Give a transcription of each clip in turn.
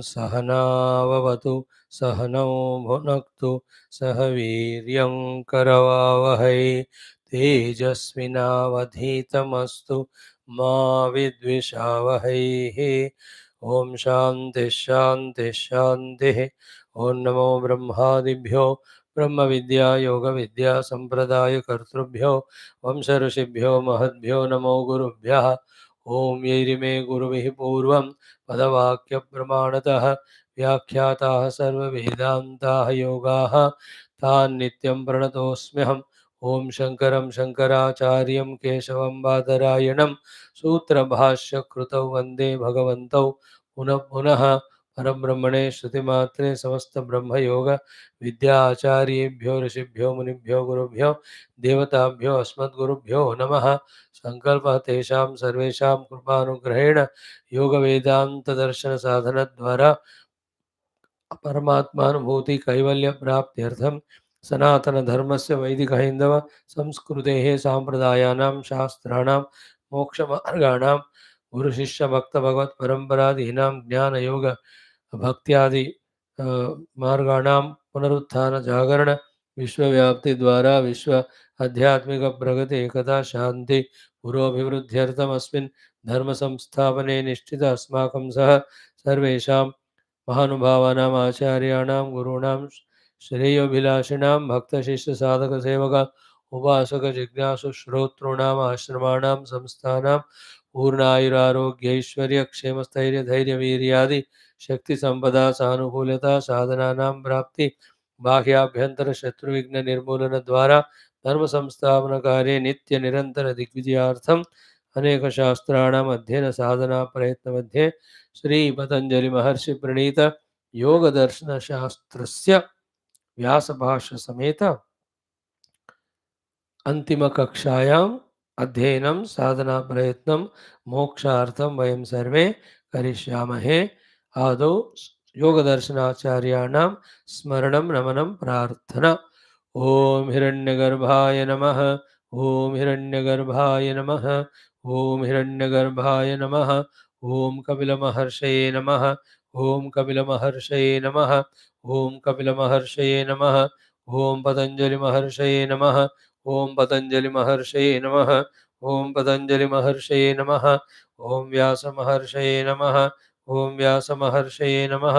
सहनाववतु सहनौ भुनक्तु सह वीर्यं करवावहै तेजस्विनावधीतमस्तु मा विद्विषावहै। ओम शांति शांति शांति। ओम नमो ब्रह्मादिभ्यो ब्रह्म विद्या योग विद्या संप्रदाय कर्तृभ्यो वंश ऋषिभ्यो महद्भ्यो नमो गुरुभ्यः। ओम यैरिमे गुरुभिः पूर्वं पदवाक्य प्रमाणतः व्याख्याताः सर्ववेदान्ताः योगाः तान् नित्यं प्रणतोऽस्म्यहम्। ओम शंकरं शंकराचार्यं केशवं बादरायणं सूत्रभाष्यकृतौ वन्दे भगवन्तौ पुनः पुनः। परब्रह्मणे श्रुतिमात्रे समस्त ब्रह्मयोग विद्या आचार्येभ्यो ऋषिभ्यो मुनिभ्यो गुरुभ्यो देवताभ्यो अस्मद्गुरुभ्यो नमः। संकल्पः तेषां सर्वेषां कृपानुग्रहेण योग वेदांत दर्शन साधन द्वारा परमात्मानुभूति कैवल्य प्राप्त्यर्थं सनातन धर्मस्य वैदिक हैंदव संस्कृतेः सांप्रदायानां शास्त्राणां मोक्षमार्गाणां गुरु शिष्य भक्त भगवत परंपरादीनां ज्ञान योग भक्त्यादि मार्गाणां पुनरुत्थान जागरण विश्वव्याप्ति द्वारा विश्व आध्यात्मिक प्रगति एकता शांति पुरोभिवृद्ध्यर्थम अस्मिन् धर्म संस्थापने निश्चित अस्माकं सह सर्वेषां महानुभावानाम् आचार्याणां गुरूणां श्रेयोभिलाषिणां भक्तशिष्य साधक सेवक उपासक जिज्ञासु श्रोतॄणाम् आश्रमाणां संस्थानां पूर्णायुरारोग्यैश्वर्य क्षेमस्थैर्य धैर्य वीर्यादि शक्ति संपदा सानुकूलता साधनानां प्राप्ति बाह्याभ्यंतर शत्रुविघ्न निर्मूलन द्वारा धर्म संस्थापन कार्ये नित्य निरंतर दिग्विजयार्थम अनेक शास्त्राणाम अध्ययन साधना प्रयत्न मध्ये श्री पतंजलि महर्षि प्रणीत योग दर्शन शास्त्रस्य व्यास भाष्य समेत अंतिम कक्षायां अध्ययनं साधना प्रयत्नं मोक्षार्थं वयं सर्वे करिष्यामहे। आदौ योगदर्शनाचार्याणां स्मरणं नमनं प्रार्थना। ओम हिरण्यगर्भाय नमः। ओम हिरण्यगर्भाय नमः। ओम हिरण्यगर्भाय नमः। ओम कपिलमहर्षये नमः। ओम कपिलमहर्षये नमः। ओम कपिलमहर्षये नमः। ओम पतंजलि महर्षये नमः। ओम पतंजलि महर्षये नमः। ओम पतंजलि महर्षये नमः। ओम व्यास महर्षये नमः। ओम व्यास महर्षये नमः।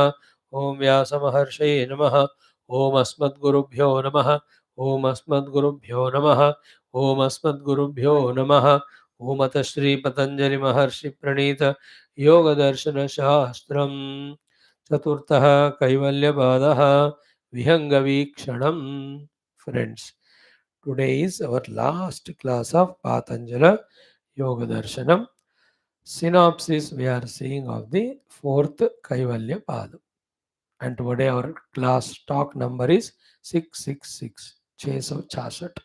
ओम व्यास महर्षये नमः। ओम अस्मद्गुरुभ्यो नमः। ओम अस्मद्गुरुभ्यो नमः। ओम अस्मद्गुरुभ्यो नमः। ओम अथ श्री पतंजलि महर्षि प्रणीत योग दर्शन शास्त्रम चतुर्थः कैवल्यपादः विहंगवीक्षणम्। Friends, today is our last class of Patanjali Yoga Darshanam. Synopsis we are seeing of the fourth Kaivalya Padam. And today our class talk number is 666, 666.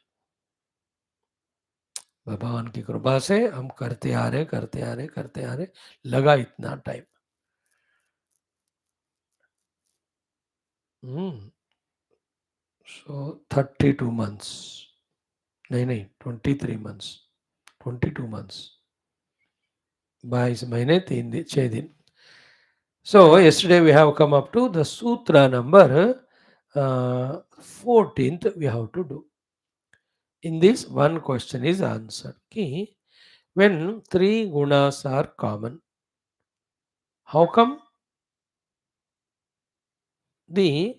भगवान की कृपा से हम करते आ रहे लगा इतना टाइम। So 32 months. नहीं 23 months, 22 months, 22 महीने 3 दिन 6 दिन। So yesterday we have come up to the sutra number 14th we have to do. In this one question is answered. Ki, when three gunas are common, how come the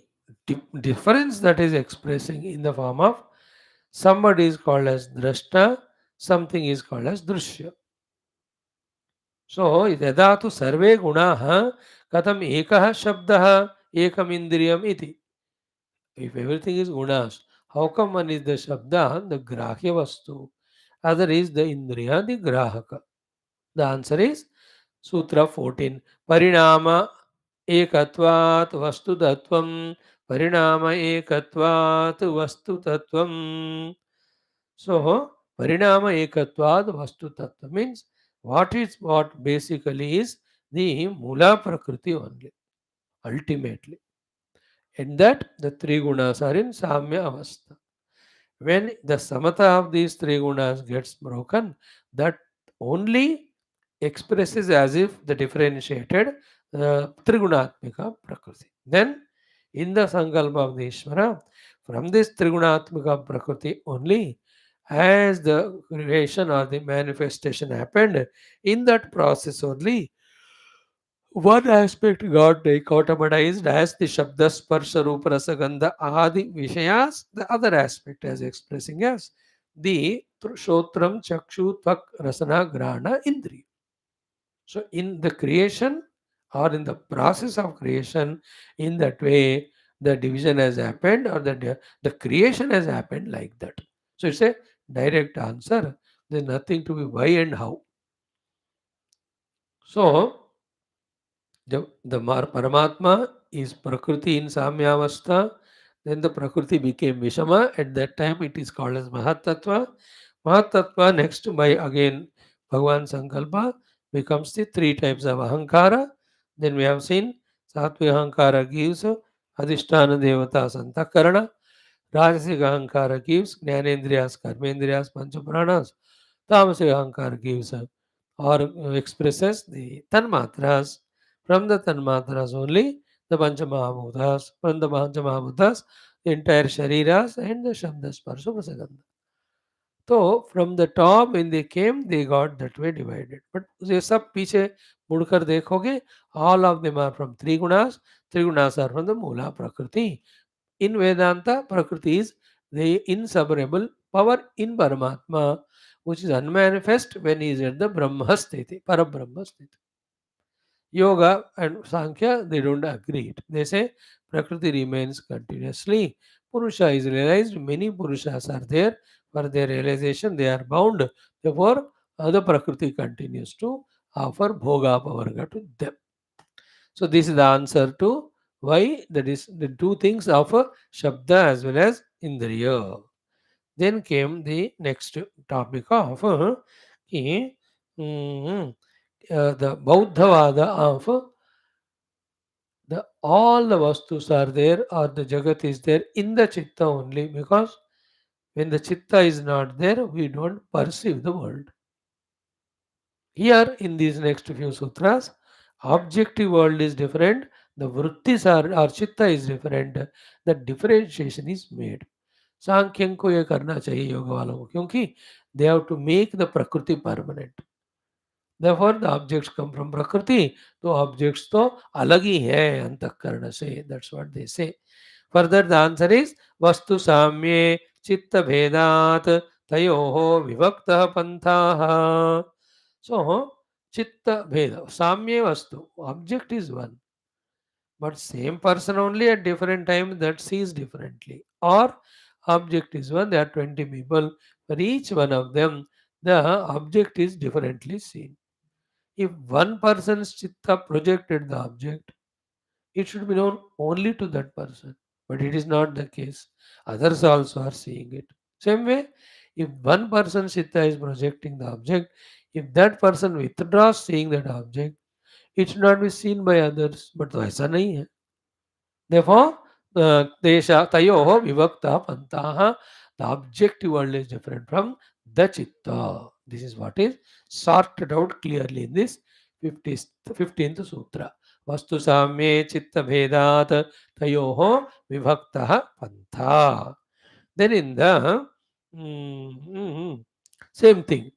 difference that is expressing in the form of somebody is called as drashta, something is called as drushya. So यदा तु सर्वे गुणाः कथम एकः शब्दः एकम इंद्रियम इति. If everything is gunas, how come one is the shabda, the grahya vastu, other is the indriya, the grahaka? The answer is Sutra 14. Parinama ekatvat vastu tattvam. Parinama ekatvat vastu tattvam. So, Parinama ekatvat vastu tattva means what basically is the mula prakriti only, ultimately. In that, the three gunas are in samya avastha. When the samatha of these three gunas gets broken, that only expresses as if the differentiated Trigunatmika Prakriti. Then, in the Sankalpa of the Ishvara, from this Trigunatmika Prakriti only, as the creation or the manifestation happened, in that process only, one aspect got dichotomized as the Shabda Sparsha Rupa Rasa Gandha Adi Vishayas, the other aspect as expressing as the Shotram Chakshu Tvak Rasana Grana Indri. So, in the creation or in the process of creation, in that way, the division has happened or the creation has happened like that. So, it's a direct answer. There's nothing to be why and how. So, the Paramatma is Prakriti in Samyavastha. Then the Prakriti became Vishama. At that time, it is called as Mahatattva. Mahatattva, next by again Bhagavan Sankalpa, becomes the three types of Ahankara. Then we have seen Sattva Ahankara gives Adhisthana Devata Santakarana. Rajasic Ahankara gives Jnanendriyas, Karmendriyas, Panchapranas. Tamasic Ahankara gives or expresses the Tanmatras. From the Tanmatras only, the Panchamahabhutas. From the Panchamahabhutas, the entire Shariras and the Shabda Sparsha Prasagandha. So from the top when they came, they got that way divided. But ये सब पीछे मुड़कर देखोगे, all of them are from three gunas. Three gunas are from the Mula Prakriti. In Vedanta, Prakriti is the inseparable power in Paramatma, which is unmanifest when he is at the Brahma Sthiti, Parabrahma Sthiti. Yoga and Sankhya, they don't agree. They say Prakriti remains continuously. Purusha is realized. Many Purushas are there. For their realization, they are bound. Therefore, the Prakriti continues to offer Bhoga Pavarga to them. So, this is the answer to why that is the two things of Shabda as well as Indriya. Then came the next topic of ki, the Bauddhavada of the all the vastus are there or the Jagat is there in the Chitta only, because when the Chitta is not there, we don't perceive the world. Here in these next few sutras, objective world is different, the Vrutthis are or Chitta is different, the differentiation is made. सांख्यन को ये करना चाहिए योग वालों को, क्योंकि they have to make the prakriti permanent. Therefore, the objects come from Prakriti. तो objects तो अलग ही है अंतःकरण से. That's what they say. Further, the answer is वस्तु साम्ये चित्त भेदात तयोः विभक्तः पंथाः. So, chitta bheda, samye vastu, object is one. But same person only at different time that sees differently. Or object is one, there are 20 people. For each one of them, the object is differently seen. If one person's chitta projected the object, it should be known only to that person. But it is not the case. Others also are seeing it. Same way, if one person's chitta is projecting the object, if that person withdraws seeing that object, it should not be seen by others. But तो ऐसा नहीं है. Therefore, tayoho vivakta pantaha, the objective world is different from the chitta. This is what is sorted out clearly in this 15th sutra. Vastu samye chitta bhedat tayoho vivakta pantha. Then in the same thing,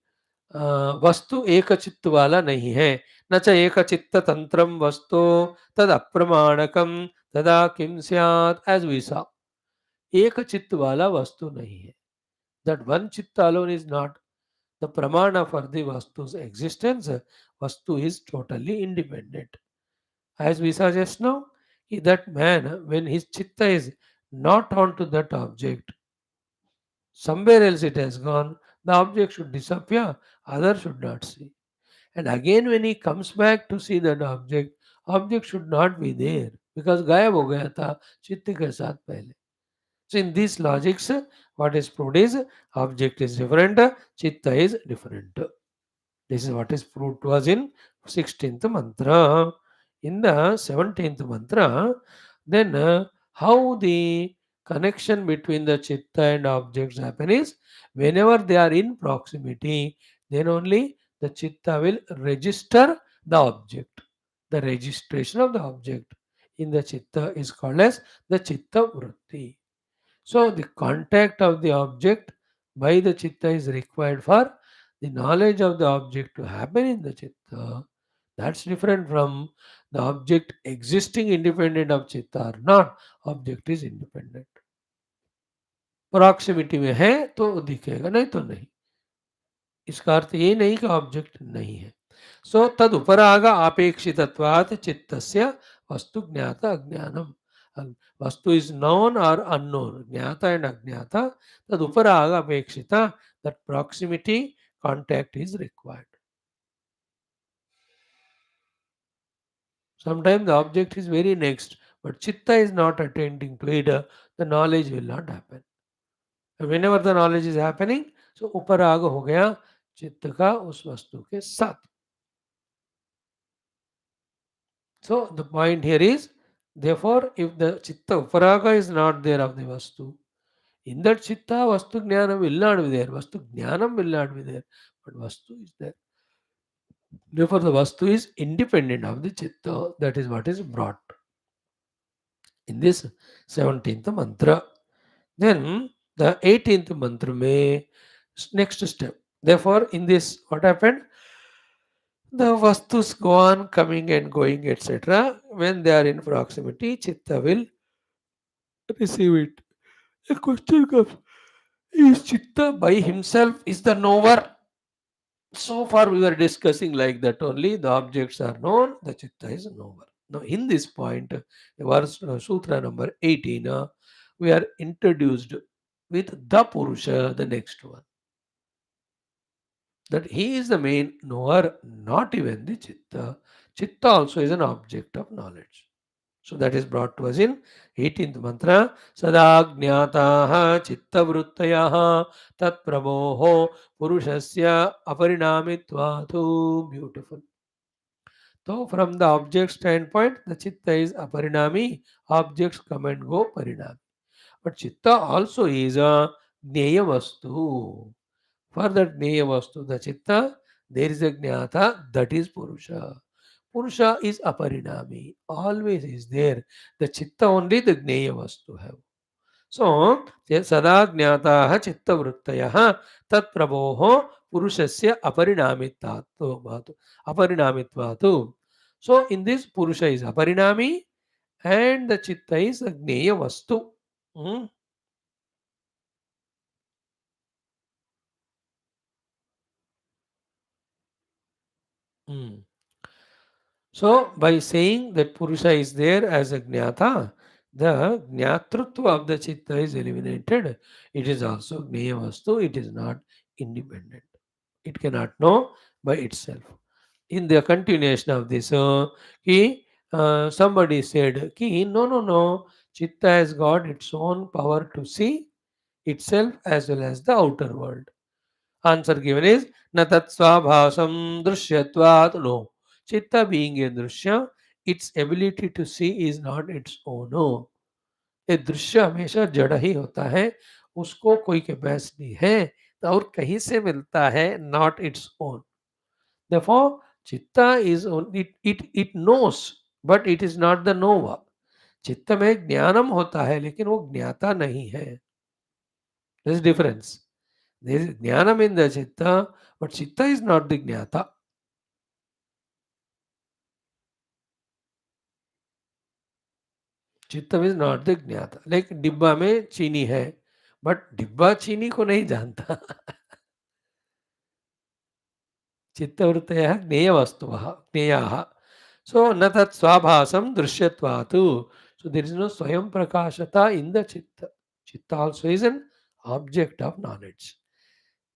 वस्तु एक चित्त वाला नहीं है, न च एक चित्त तंत्रम वस्तु तद अप्रमाणकम तदा किम स्यात्. एज वी सॉ, एक चित्त वाला वस्तु नहीं है. दैट वन चित्त अलोन इज नॉट द प्रमाण फॉर द वस्तु's existence. Vastu is totally independent. As we saw just now, that man, when his chitta is not onto that object, somewhere else it has gone, the object should disappear, others should not see. And again when he comes back to see that object should not be there, because गायब हो गया था चित्त के साथ पहले. So in these logics, what is proved is object is different, chitta is different. This is what is proved to us in 16th mantra. In the 17th mantra, then how the connection between the chitta and objects happen is, whenever they are in proximity, then only the chitta will register the object. The registration of the object in the chitta is called as the chitta vritti. So the contact of the object by the chitta is required for the knowledge of the object to happen in the chitta. That's different from the object existing independent of chitta or not. Object is independent. Proximity में है तो दिखेगा, नहीं तो नहीं. इसका अर्थ ये नहीं कि ऑब्जेक्ट नहीं है. सो तद उपराग अपेक्षितत्वात् चित्तस्य वस्तु ज्ञात अज्ञानम. वस्तु इज नोन और अननोन, ज्ञाता एंड अज्ञाता. तद उपराग अपेक्षिता, that proximity contact is required. Sometimes the object is very next, but chitta is not attending to it, the knowledge will not happen. Whenever the knowledge is happening, so उपराग हो गया चित्त का उस वस्तु के साथ. So the point here is, therefore, if the chitta uparaga is not there of the vastu, in that chitta vastu jnana will not be there, vastu jnanam will not be there, but vastu is there. Therefore, the vastu is independent of the chitta. That is what is brought in this 17th mantra. Then the 18th mantra may next step. Therefore, in this, what happened? The vastus go on coming and going, etc. When they are in proximity, chitta will receive it. A question comes: is chitta by himself is the knower? So far, we were discussing like that only. The objects are known, the chitta is knower. Now, in this point, verse sutra number 18, we are introduced with the Purusha, the next one. That he is the main knower, not even the chitta. Chitta also is an object of knowledge. So that is brought to us in 18th mantra. Sadajnataha chitta vrittayaha tat prabhoho purushasya aparinamitvato. Beautiful. So from the object standpoint, the chitta is aparinami. Objects come and go parinami. But chitta also is a jnaya vastu. For that jnaya vastu, the chitta, there is a jnata, that is Purusha. Purusha is aparinami, always is there. The chitta only the jnaya vastu have. So, sada jnataha chitta vrittayaha tat prabhoho purushasya aparinamitvato. So, in this, Purusha is aparinami and the chitta is a jnaya vastu. Hmm? Hmm. So, by saying that Purusha is there as a Jnata, the Jnatrutva of the Chitta is eliminated. It is also Jnaya Vastu, it is not independent. It cannot know by itself. In the continuation of this, somebody said, no, Chitta has got its own power to see itself as well as the outer world. Answer given is na tat swabhasam drishyatvat. No. Chitta being a drishya, its ability to see is not its own. No. ये दृश्य हमेशा जड़ ही होता है, उसको कोई capacity है तो और कहीं से मिलता है, नॉट इट्स ओन. Therefore, चित्ता is it knows but it is not the knower. चित्त में ज्ञानम होता है लेकिन वो ज्ञाता नहीं है. This difference. There is jnanam in the chitta, but chitta is not the jnata. चित्त is not the ज्ञाता. Like डिब्बा में चीनी है, but डिब्बा चीनी को नहीं जानता. चित्तवृत्तयः ज्ञेयवस्तुवः ज्ञेयाः. So न तत् स्वाभासं दृश्यत्वात्. So there is no swayam prakashata in the chitta. Chitta also is an object of knowledge.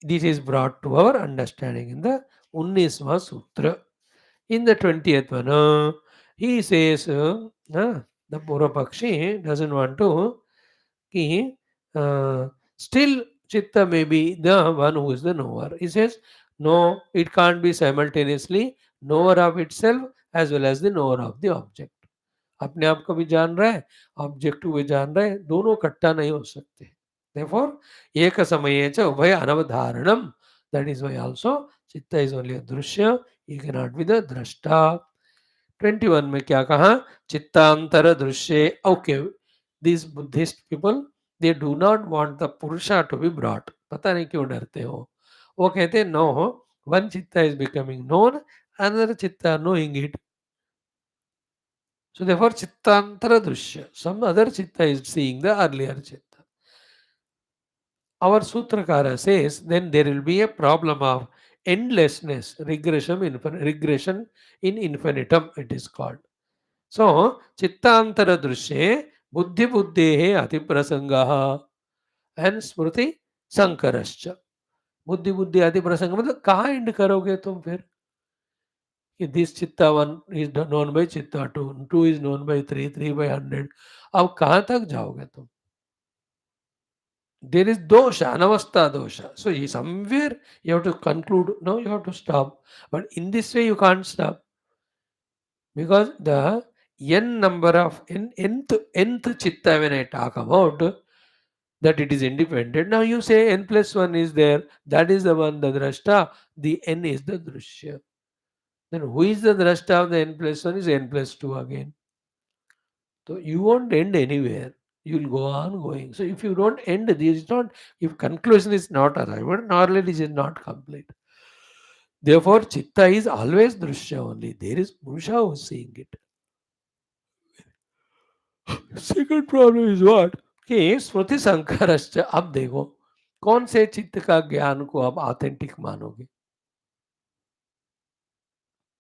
This is brought to our understanding in the 19वां सूत्र. In the 20th one, he says, the Purapakshi doesn't want to, ki, still Chitta may be the one who is the knower. He says, no, it can't be simultaneously knower of itself as well as the knower of the object. अपने आप को भी जान रहा है, object को भी जान रहा है, दोनों इकट्ठा नहीं हो सकते. Therefore, एक समये च उभय अनवधारणम. That is why also Chitta is only a drishya, he cannot be the drashta. 21 में क्या कहा? चित्तांतर दृश्ये. Okay, these Buddhist people, they do not want the Purusha to be brought. पता नहीं क्यों डरते हो. वो कहते हैं no, one chitta is becoming known, another chitta knowing it. So therefore chittantara drishya, some other chitta is seeing the earlier chitta. Our Sutrakara says then there will be a problem of endlessness, regression in infinitum, it is called. So chittantara drishye buddhi buddhehe atiprasangaha and smruti sankarascha. बुद्धि बुद्धि आदि प्रसंग मतलब कहाँ and करोगे तुम फिर कि दिस चित्ता 1 इज नोन बाय चित्ता 2, 2 इज नोन बाय 3, 3 बाय 100. अब कहाँ तक जाओगे तुम? There is dosha, anavastha dosha. So somewhere you have to conclude, no, you have to stop. But in this way you can't stop. Because the n number of nth chitta, when I talk about that it is independent, now you say n plus 1 is there, that is the one, the drashta, the n is the drishya. Then who is the drashta of the n plus 1 is n plus 2 again. So you won't end anywhere. You will go on going. So if you don't end, this is not, if conclusion is not arrived, knowledge is not complete. Therefore, chitta is always drishya only. There is Purusha who is seeing it. Second problem is what? कि स्मृति संकरश्च. अब देखो कौन से चित्त का ज्ञान को आप ऑथेंटिक मानोगे?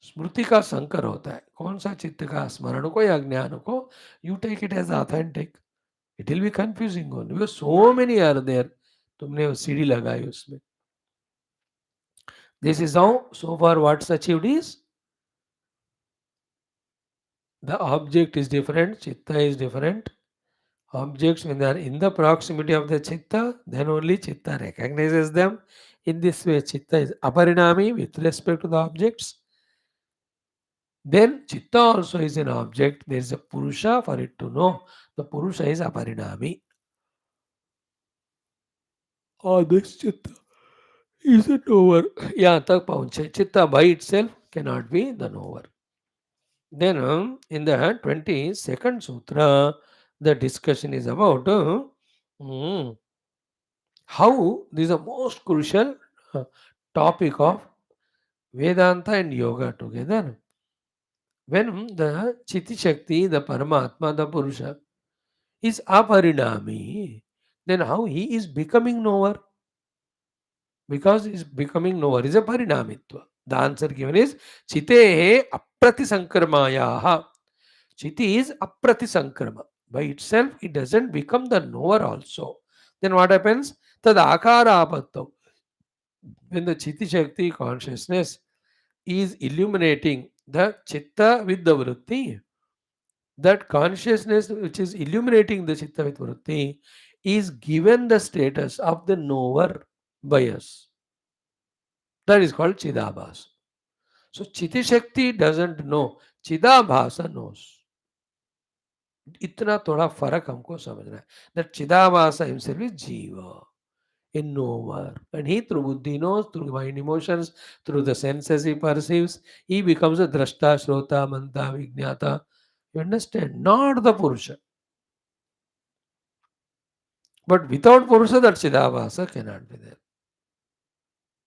स्मृति का संकर होता है. कौन सा चित्त का स्मरण को या ज्ञान को you take it as authentic. It will be confusing only because so many are there. तुमने सीढ़ी लगाई उसमें. This is how so far what's achieved is the object is different, chitta is different. Objects, when they are in the proximity of the chitta, then only chitta recognizes them. In this way, chitta is aparinami with respect to the objects. Then chitta also is an object. There is a purusha for it to know. The purusha is aparinami. Or this chitta is a knower. यहाँ तक पहुँचे. Chitta by itself cannot be the knower. Then in the 22nd sutra, the discussion is about how this is the most crucial topic of Vedanta and yoga together. When the Chiti Shakti, the Paramatma, the Purusha, is aparinami, then how he is becoming knower? Because he is becoming knower is a parinamitva. The answer given is Chitehe apratisankarmayaha. Chiti is apratisankrama. By itself, it doesn't become the knower also. Then what happens? Tad akara apattav. When the Chiti Shakti consciousness is illuminating the chitta with the vritti, that consciousness which is illuminating the chitta with vritti is given the status of the knower by us. That is called Chidabhasa. So Chiti Shakti doesn't know, Chidabhasa knows. इतना थोड़ा फर्क हमको समझना है. That Chidabhasa himself is Jiva, a knower. And he through buddhi knows, through mind emotions, through the senses he perceives, he becomes a drashta, shrota, manta, vijnata. You understand? Not the Purusha. But without Purusha, that Chidabhasa cannot be there.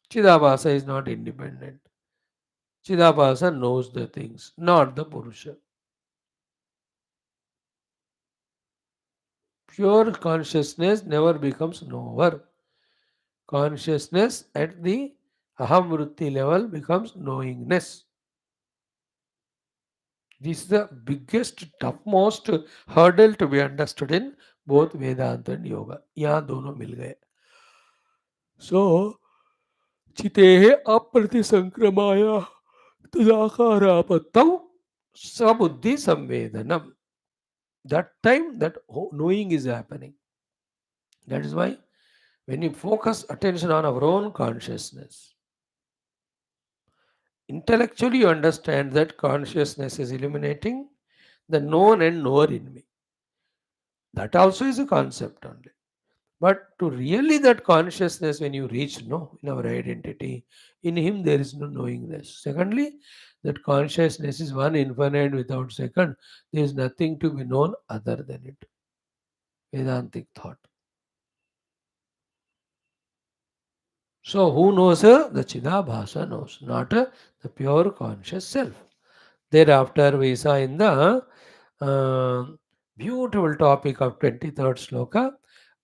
Chidabhasa is not independent. Chidabhasa knows the things, not the Purusha. Pure consciousness never becomes knower. Consciousness at the aham vritti level becomes knowingness. This is the biggest, topmost hurdle to be understood in both Vedanta and Yoga. यहाँ दोनों मिल गए. So, चितेः अप्रतिसंक्रमाय तदाकारापत्तौ स्वबुद्धि संवेदनम. That time, that knowing is happening. That is why when you focus attention on our own consciousness, intellectually you understand that consciousness is illuminating the known and knower in me. That also is a concept only. But to really that consciousness, when you reach no in our identity, in him there is no knowingness. Secondly, that consciousness is one infinite without second. There is nothing to be known other than it. Vedantic thought. So who knows her? The Chidabhasa knows, not the pure conscious self. Thereafter we saw in the uh, beautiful topic of 23rd sloka,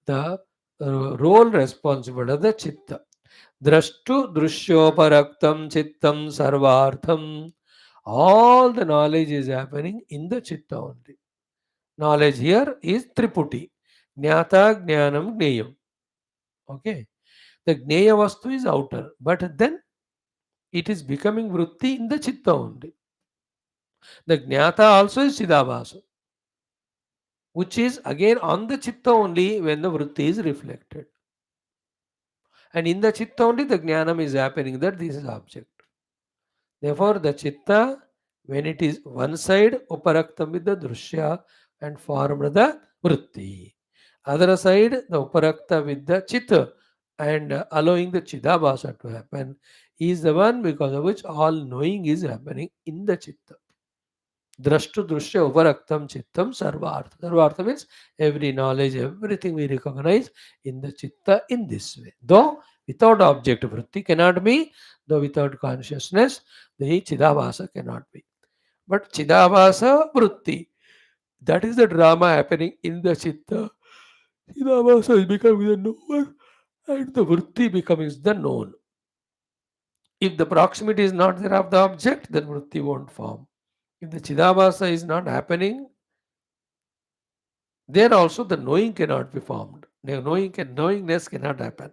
the role responsible of the chitta. Drashtu drushoparaktam chittam sarvartham. All the knowledge is happening in the chitta only. Knowledge here is Triputi. Jnata, Jnanam, Gneyam. Okay. The Gneya Vastu is outer, but then it is becoming Vritti in the Chitta only. The Jnata also is Chidabhasa, which is again on the Chitta only when the Vritti is reflected. And in the Chitta only the Jnanam is happening that this is object. Therefore, the Chitta, when it is one side, Uparaktam with the Drushya and formed the Vritti. Other side, the Uparakta with the Chitta and allowing the Chidabhasa to happen is the one because of which all knowing is happening in the Chitta. Drashtu Drushya Uparaktam Chittam Sarvartha. Sarvartha means every knowledge, everything we recognize in the Chitta in this way. Though without object vritti cannot be, though without consciousness, the Chidabhasa cannot be. But Chidabhasa vritti, that is the drama happening in the Chitta. Chidabhasa is becoming the knower and the vritti becomes the known. If the proximity is not there of the object, then vritti won't form. If the Chidabhasa is not happening, there also the knowing cannot be formed. The knowingness cannot happen.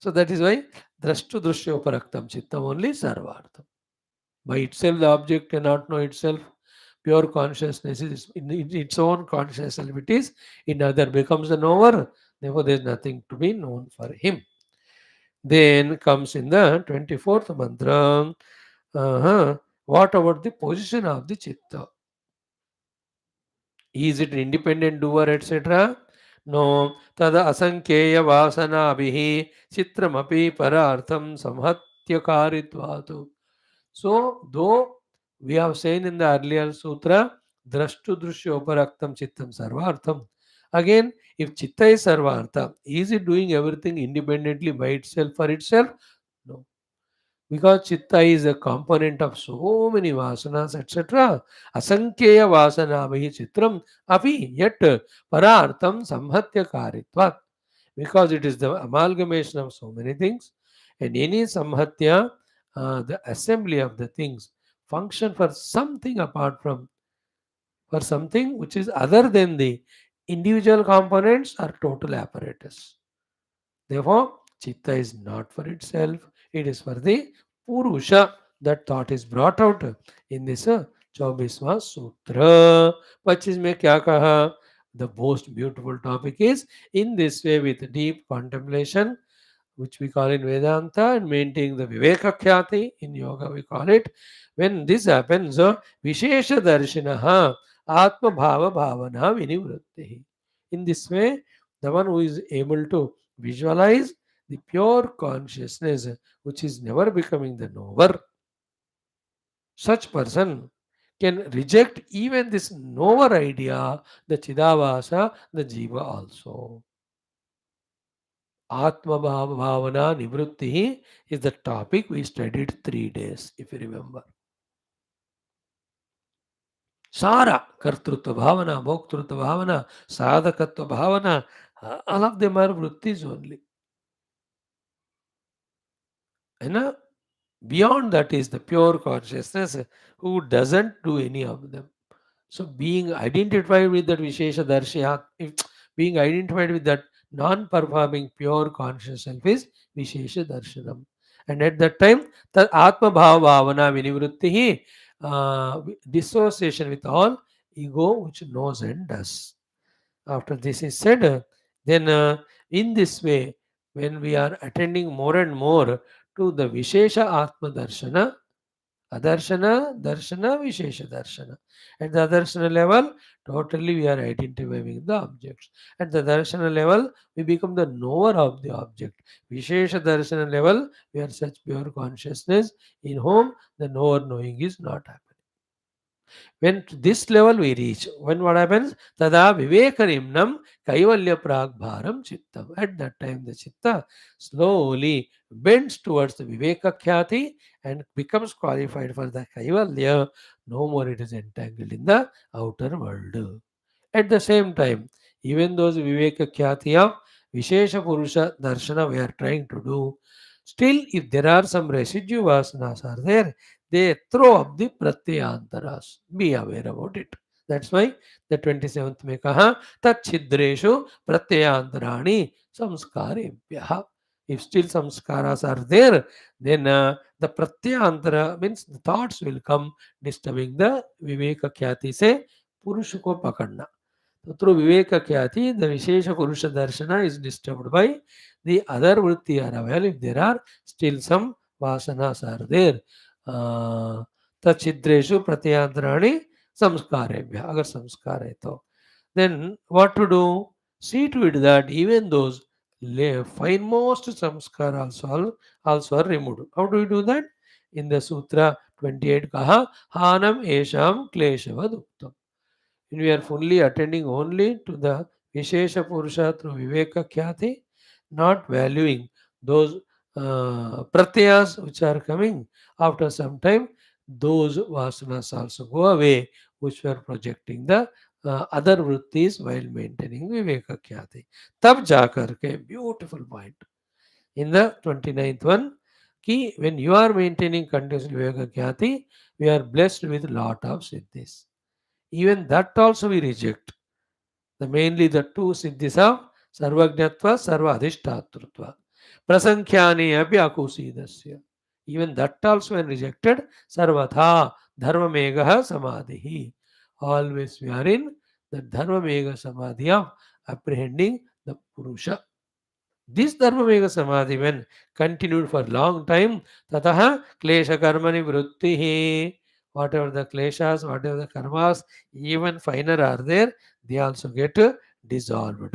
So that is why drashtu drushyoparaktam chittam only sarvartham. By itself, the object cannot know itself. Pure consciousness is in its own conscious self. It is in other becomes the knower. Therefore, there is nothing to be known for him. Then comes in the 24th mantra. What about the position of the chitta? Is it an independent doer, etc.? No. Tada asankheya vasanabihi chitramapi parartham samhatyakaritvato. So, though we have seen in the earlier sutra, drashtu drushya uparaktam chittam sarvartham. Again, if chitta is sarvartha, is it doing everything independently by itself for itself? No. Because chitta is a component of so many vasanas, etc. Asankheya vasana vahi chitram api yet parartham samhatya karitvat. Because it is the amalgamation of so many things, and any samhatya, the assembly of the things, function for something apart from, for something which is other than the individual components or total apparatus. Therefore, chitta is not for itself, it is for the Purusha. That thought is brought out in this 24वां सूत्र. 25 में क्या कहा? The most beautiful topic is in this way with deep contemplation, which we call in Vedanta, and maintaining the Viveka Khyati, in yoga we call it. When this happens, Vishesha Darshinaha Atma Bhava Bhavana Vinivrutti. In this way, the one who is able to visualize the pure consciousness, which is never becoming the knower, such person can reject even this knower idea, the Chidavasa, the Jiva also. Atma Bhavana Nivrutti is the topic we studied 3 days, if you remember. Sara, Kartrutva Bhavana, Bhoktrutva Bhavana, Sadhakatva Bhavana, all of them are Vrutthis only. And beyond that is the pure consciousness who doesn't do any of them. So being identified with that Vishesha Darshya, being identified with that non-performing pure conscious self is Vishesha Darshanam. And at that time, the Atma Bhava Bhavana Vinivrutti, dissociation with all ego which knows and does. After this is said, then in this way, when we are attending more and more to the Vishesha Atma Darshana, Adarshana, Darshana, Vishesha Darshana. At the Adarshana level, totally we are identifying the objects. At the Darshana level, we become the knower of the object. Vishesha Darshana level, we are such pure consciousness in whom the knower knowing is not happening. When to this level we reach, when what happens? Tada Vivekarimnam Kaivalya Pragbharam Chittam. At that time, the Chitta slowly bends towards the Viveka Khyati and becomes qualified for the Kaivalya. No more it is entangled in the outer world. At the same time, even those Viveka Khyati of Vishesha Purusha Darshana we are trying to do, still if there are some residue vasanas are there, they throw up the pratyantaras. Be aware about it. That's why the 27th mein kaha tat chidreshu pratyantarani samskarebhyaha. If still samskaras are there, then the pratyantara means the thoughts will come disturbing the viveka khyati se purusha ko pakadna. So through Viveka Khyati, the Vishesha Purusha Darshana is disturbed by the other Vritti are available. If there are still some Vasanas are there. Tachidreshu Pratyantarani Samskarebhya. Agar samskar hai to. Then what to do? See to it that even those finemost samskar also are removed. How do we do that? In the Sutra 28 kaha, Hanam Esham Kleshavad Uktam. When we are fully attending only to the Vishesha Purusha through Viveka Khyati, not valuing those pratyas which are coming after some time, those vasanas also go away, which were projecting the other vrittis while maintaining Viveka Khyati. Tab jakar ke, beautiful point. In the 29th one, ki when you are maintaining continuous Viveka Khyati, we are blessed with lot of siddhis. Even that also we reject. The mainly the two siddhis of Sarvajnatva, Sarva Adhishtatrutva. Prasankhyani api akusidasya. Even that also when rejected, Sarvatha Dharma Megaha Samadhi. Always we are in the Dharma Mega Samadhi of apprehending the Purusha. This Dharmamega Samadhi, when continued for long time, Tataha Klesha Karmani Vruttihi. Whatever the kleshas, whatever the karmas, even finer are there, they also get dissolved.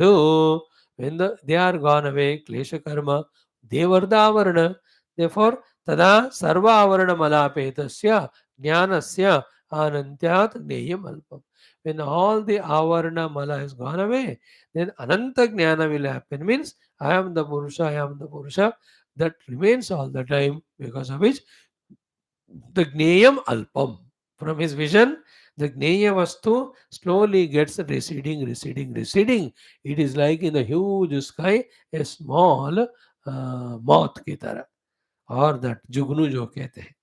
When they are gone away, klesha karma, devarda avarana. Therefore, tada sarva avarana malapetasya jnanasya anantyat gneyam alpam. When all the avarana mala has gone away, then ananta jnana will happen. Means I am the Purusha, I am the Purusha. That remains all the time, because of which the Gneyam Alpam. From his vision, the Gneya Vastu slowly gets receding, receding, receding. It is like in the huge sky, a small moth ki tarah, or that Jugnu jo kehte hain.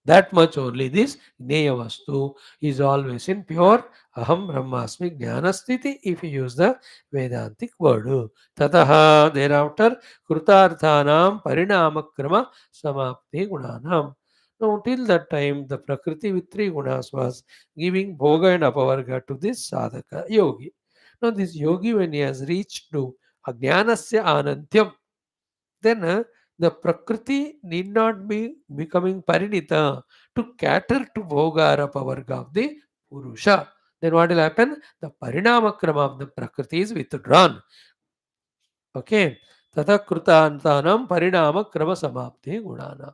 That much only this Gneya Vastu is always in pure Aham Brahmasmi Jnanasthiti if you use the Vedantic word. Tataha, thereafter, Krutarthanam Parinamakrama Samapti Gunanam. Now, till that time, the Prakriti with three gunas was giving Bhoga and Apavarga to this sadhaka yogi. Now, this yogi, when he has reached to Ajnanasya Anantyam, then the Prakriti need not be becoming Parinita to cater to Bhogara Pavarga of the Purusha. Then what will happen? The Parinamakrama of the Prakriti is withdrawn. Okay. Tata Krutantanam Parinamakrama Samapti Gunana.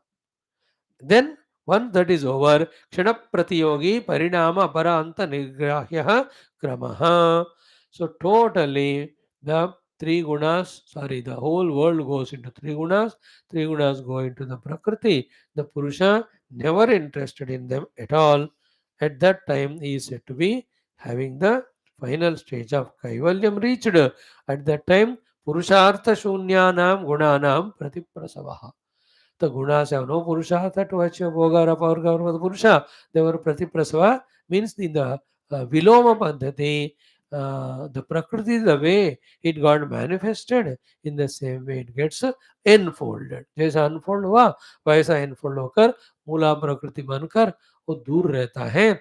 Then once that is over, Kshana Pratiyogi Parinama Paranta Nigrahya Kramaha. So totally the three gunas, the whole world goes into three gunas go into the Prakriti. The Purusha never interested in them at all. At that time, he is said to be having the final stage of Kaivalyam reached. At that time, Purushartha Shunyanam Gunanam Pratiprasavaha. The gunas have no purushartha to achieve bhoga, raparga, or purusha. They were pratiprasava, means in the viloma paddhati, the prakriti, the way it got manifested, in the same way it gets enfolded. जैसा unfold हुआ वैसा एनफोल्ड होकर मूला प्रकृति बनकर वो दूर रहता है.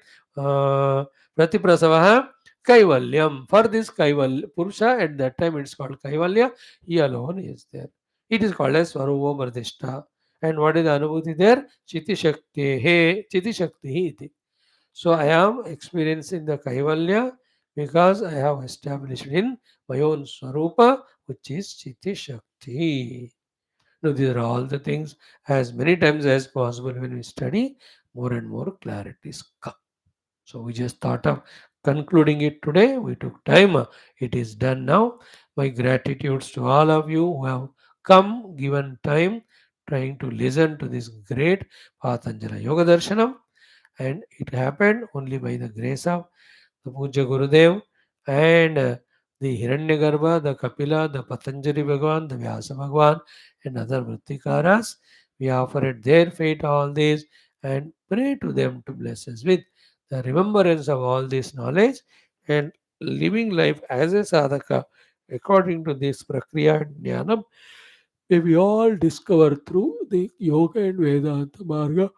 प्रतिप्रसव Kaivalyam. For this Kaivalya Purusha, at that time it's called Kaivalya. He alone is there. It is called as Swarupa Pradishta. And what is the Anubhuti there? Chiti Shakti He, Chiti Shakti iti. So I am experiencing the Kaivalya because I have established in my own Swarupa, which is Chiti Shakti. Now, these are all the things as many times as possible when we study, more and more clarities come. So we just thought of concluding it today. We took time. It is done now. My gratitudes to all of you who have come, given time, trying to listen to this great Patanjali Yoga Darshanam. And it happened only by the grace of the Puja Gurudev and the Hiranyagarbha, the Kapila, the Patanjali Bhagavan, the Vyasa Bhagavan, and other Vrittikaras. We offered their fate all these and pray to them to bless us with the remembrance of all this knowledge and living life as a sadhaka according to this Prakriya and Jnanam may we all discover through the Yoga and Vedanta Marga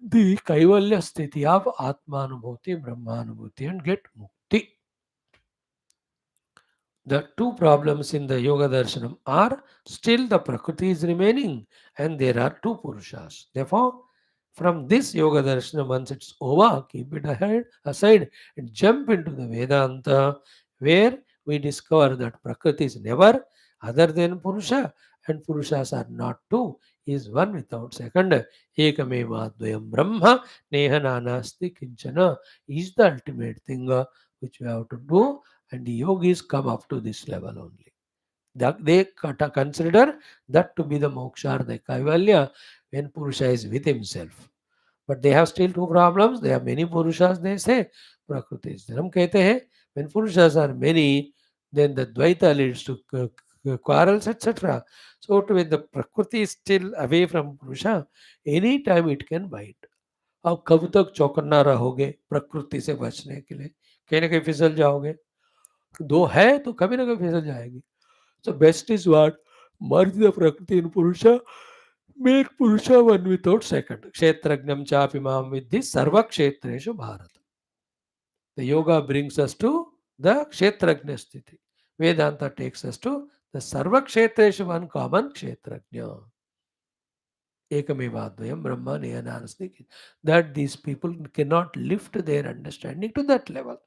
the Kaivalya sthiti of Atmanubhuti, Brahmanubhuti and get mukti. The two problems in the Yoga Darshanam are still the Prakriti is remaining and there are two Purushas. Therefore, from this Yoga Darshanam, once it's over, keep it aside and jump into the Vedanta where we discover that Prakriti is never other than Purusha and Purushas are not two, he is one without second. Ekameva Dvayam Brahma Neha Nanasti Kinchana is the ultimate thing which we have to do, and the yogis come up to this level only. They consider that to be the moksha or the kaivalya when Purusha is with himself. But they have still two problems. They have many Purushas, they say. Prakriti is Dharam kehte hai. When Purushas are many, then the Dvaita leads to quarrels, etc. So when the Prakriti is still away from Purusha, any time it can bite. अब कब तक चौकन्ना रहोगे प्रकृति से बचने के लिए? कहीं ना कहीं फिसल जाओगे. दो है तो कभी ना कभी फिसल जाएगी. So best is what? Merge the Prakriti in Purusha, make Purusha one without second. Kshetrajnam chapimam vidhi sarva kshetreshu bharat. The yoga brings us to the Kshetrajna sthiti. Vedanta takes us to the sarva kshetreshu one common Kshetrajna. Ekamevadvayam Brahma Neyananastik. That these people cannot lift their understanding to that level.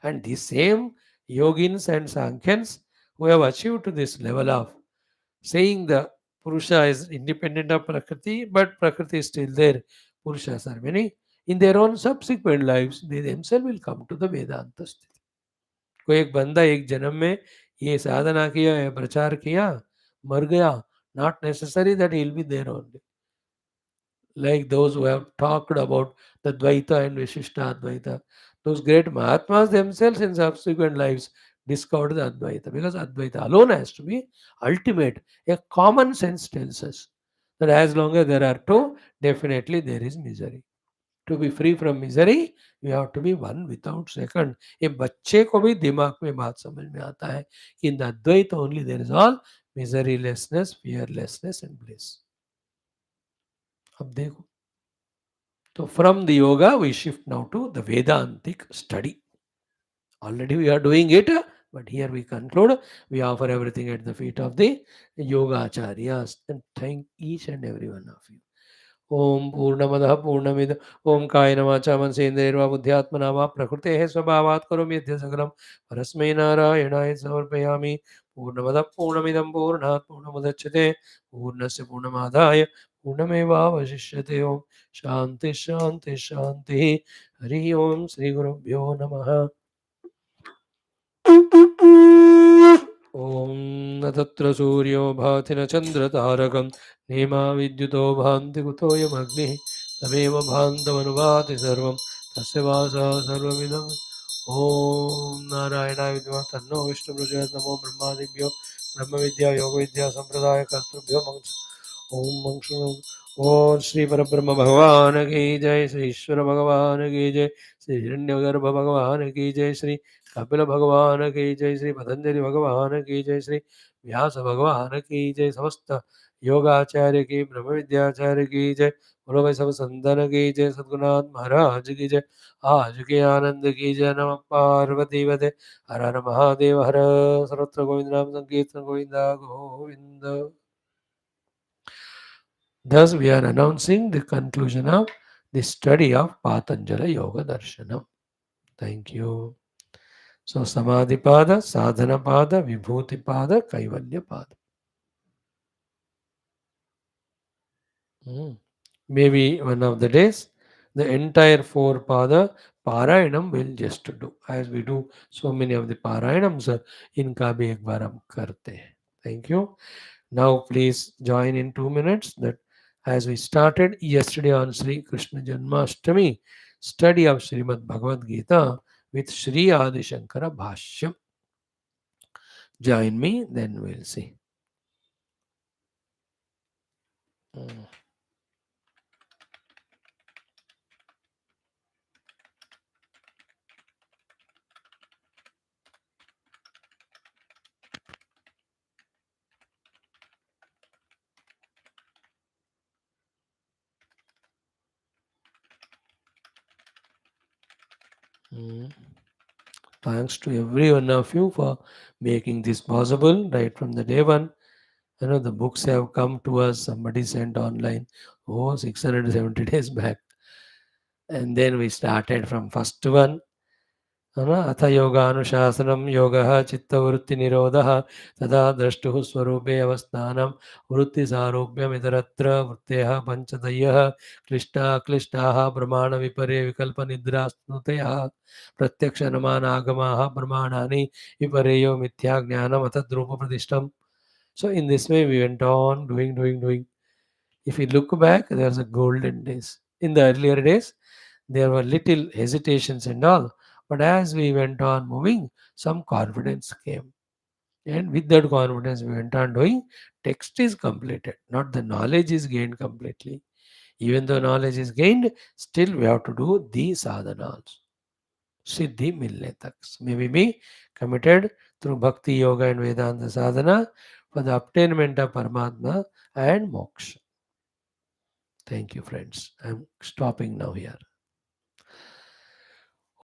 And the same yogins and sankhyans who have achieved to this level of saying the Purusha is independent of Prakriti, but Prakriti is still there. Purushas are many. In their own subsequent lives, they themselves will come to the Vedanta sthiti. कोई एक बंदा एक जन्म में ये साधना किया या प्रचार किया मर गया, not necessary that he will be there only. Like those who have talked about the Dvaita and Vishishta Advaita. Those great Mahatmas themselves in subsequent lives discovered the Advaita because Advaita alone has to be ultimate. A common sense tells us that as long as there are two, definitely there is misery. To be free from misery, we have to be one without second. ये बच्चे को भी दिमाग में बात समझ में आता है कि in the Advaita only there is all miserylessness, fearlessness and bliss. अब देखो. So from the yoga, we shift now to the Vedantic study. Already we are doing it, but here we conclude. We offer everything at the feet of the yoga acharyas and thank each and every one of you. ओम पूर्णमदः पूर्णमिद ओम कायेन वाचा मनसेन्द्रियैर्वा बुद्ध्यात्मना वा प्रकृतेः स्वभावात् करोमि यद्यत् सकलं परस्मै नारायणाय समर्पयामि. पूर्णमदः पूर्णमिदं पूर्णात् पूर्णमुदच्यते पूर्णस्य पूर्णमादाय पूर्णमेवावशिष्यते. ओम शांति शांति शांति. हरि ओम. श्री गुरुभ्यो नमः. ॐ न तत्र सूर्यो भाति न चन्द्रतारकं नेमा विद्युतो भान्ति कुतोऽयमग्निः तमेव भान्तमनुभाति सर्वं तस्य वासः सर्वमिदम्. ॐ नारायणाय विद्महे तन्नो विष्णुः प्रचोदयात्. नमो ब्रह्मादिभ्यो ब्रह्मविद्या योगविद्या सम्प्रदायकर्तृभ्यो ॐ मंशु. ओम श्री परब्रह्म भगवान की जय. श्री ईश्वर भगवान की जय. श्री हिरण्यगर्भ भगवान की जय. श्री कपिल भगवान की जय. श्री पतंजलि भगवान की जय. श्री व्यास भगवान की जय. समस्त योगाचार्य की ब्रह्म विद्याचार्य की जय. बोलो भाई सब संतन की जय. सद्गुरुनाथ महाराज की जय. आज के आनंद की जय. नमः पार्वती वदे हर हर महादेव हर. सर्वत्र गोविंद नाम संकीर्तन Govinda Govind. Thus, we are announcing the conclusion of the study of Patanjali Yoga Darshanam. Thank you. So, Samadhi Pada, Sadhana Pada, Vibhuti Pada, Kaivalya Pada. Maybe one of the days, the entire four Pada Parayanam will just do. As we do so many of the Parayanams, inka bhi ek baar hum karte hain. Thank you. Now, please join in 2 minutes that as we started yesterday on Sri Krishna Janmashtami, study of Srimad Bhagavad Gita with Sri Adi Shankara Bhashyam. Join me, then we'll see. Mm. Mm. Thanks to every one of you for making this possible right from the day one. The books have come to us. Somebody sent online, 670 days back. And then we started from first one. अथ योगानुशासनं योगः चित्तवृत्तिनिरोधः तदा द्रष्टुः स्वरूपे अवस्थानं वृत्तिसारूप्यमितरत्र वृत्तयः पञ्चदयः क्लिष्टाः प्रमाणविपर्ये विकल्पनिद्रास्मृतयः प्रत्यक्षानुमानागमाः प्रमाणानि विपर्ययो मिथ्याज्ञानमतद्रूपप्रतिष्ठम्. So in this way we went on doing. If you look back, there's a golden days. In the earlier days, there were little hesitations and all, but as we went on moving, some confidence came. And with that confidence, we went on doing. Text is completed, not the knowledge is gained completely. Even though knowledge is gained, still we have to do the sadhanas. Siddhi milne taks. May we be committed through bhakti, yoga, and Vedanta sadhana for the obtainment of Paramatma and moksha. Thank you, friends. I'm stopping now here.